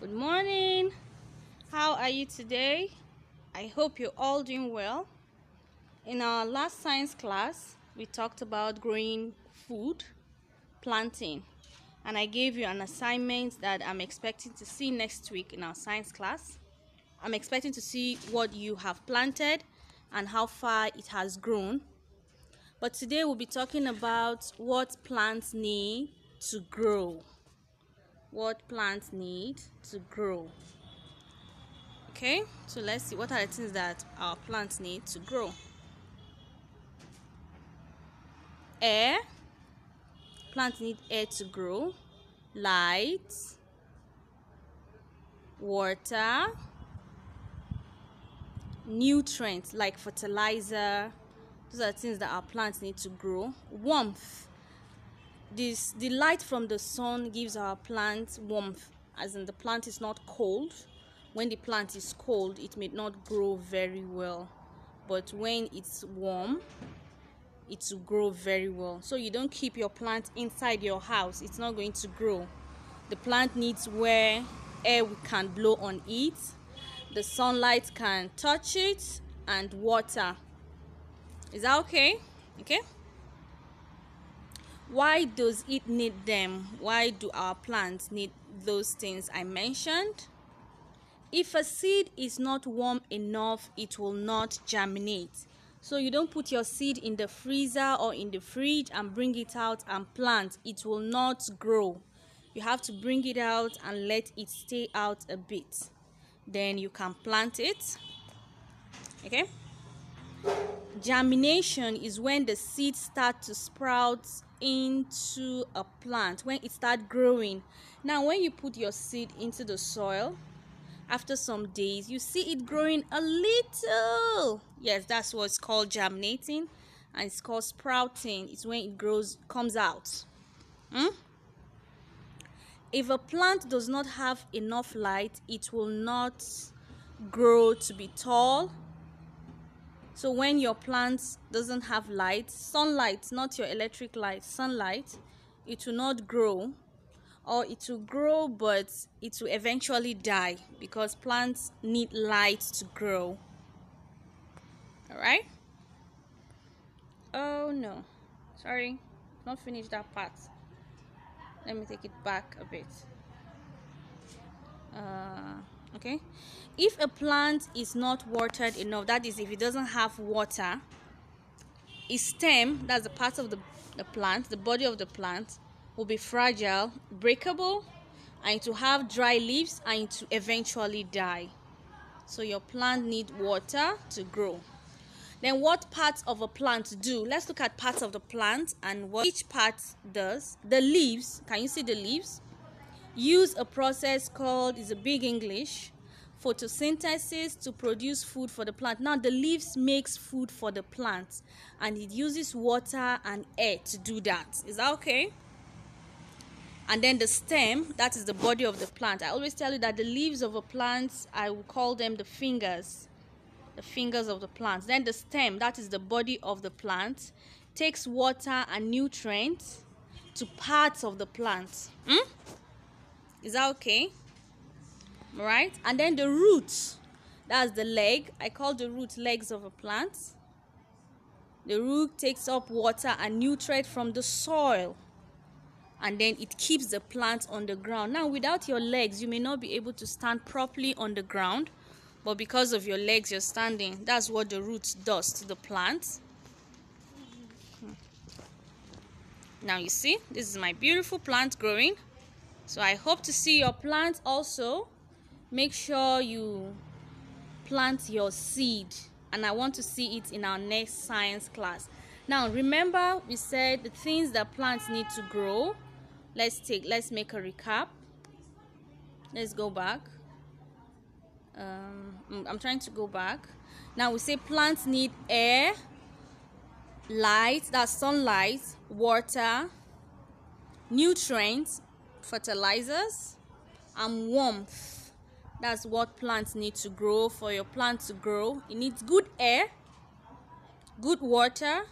Good morning. How are you today? I hope you're all doing well. In our last science class, we talked about growing food, planting, and I gave you an assignment that I'm expecting to see next week in our science class. I'm expecting to see what you have planted and how far it has grown. But today we'll be talking about what plants need to grow. What plants need to grow. Okay, so let's see what are the things that our plants need to grow. Air. Plants need air to grow. Light. Water. Nutrients like fertilizer. Those are the things that our plants need to grow. Warmth. The light from the sun gives our plants warmth, as in the plant is not cold. When the plant is cold, it may not grow very well, but when it's warm, it will grow very well. So you don't keep your plant inside your house, it's not going to grow. The plant needs where air can blow on it, the sunlight can touch it, and water. Is that okay? Okay. Why does it need them? Why do our plants need those things I mentioned? If a seed is not warm enough, it will not germinate. So you don't put your seed in the freezer or in the fridge and bring it out and plant. It will not grow. You have to bring it out and let it stay out a bit. Then you can plant it. Okay? Germination is when the seed starts to sprout into a plant, when it starts growing. Now, when you put your seed into the soil, after some days, you see it growing a little. Yes, that's what's called germinating, and it's called sprouting. It's when it grows, comes out. If a plant does not have enough light, it will not grow to be tall. So when your plant doesn't have light, sunlight, not your electric light, sunlight, it will not grow. Or it will grow, but it will eventually die because plants need light to grow. All right? Oh no, sorry, not finished that part. Let me take it back a bit. Okay. If a plant is not watered enough, that is, if it doesn't have water, its stem, that's the part of the plant, the body of the plant, will be fragile, breakable, and to have dry leaves, and to eventually die. So your plant needs water to grow. Then what parts of a plant do? Let's look at parts of the plant and what each part does. The leaves, can you see the leaves? Use a process called, is a big English, photosynthesis to produce food for the plant. Now the leaves makes food for the plant, and it uses water and air to do that. Is that okay? And then the stem, that is the body of the plant. I always tell you that the leaves of a plant, I will call them the fingers of the plant. Then the stem, that is the body of the plant, takes water and nutrients to parts of the plant. Is that okay? All right. And then the roots, that's the leg. I call the root legs of a plant. The root takes up water and nutrients from the soil, and then it keeps the plant on the ground. Now, without your legs, you may not be able to stand properly on the ground, but because of your legs, you're standing. That's what the roots does to the plant. Now you see, this is my beautiful plant growing. So I hope to see your plant also. Make sure you plant your seed, and I want to see it in our next science class. Now remember, we said the things that plants need to grow. Let's make a recap. Let's go back. I'm trying to go back. Now we say plants need air, light, that's sunlight, water, nutrients, fertilizers, and warmth. That's what plants need to grow. For your plant to grow, it needs good air, good water,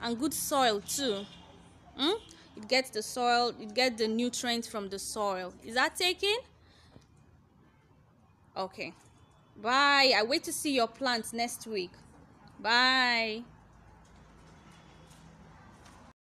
and good soil too. It gets the soil, it gets the nutrients from the soil. Is that taken? Okay. Bye. I wait to see your plants next week. Bye.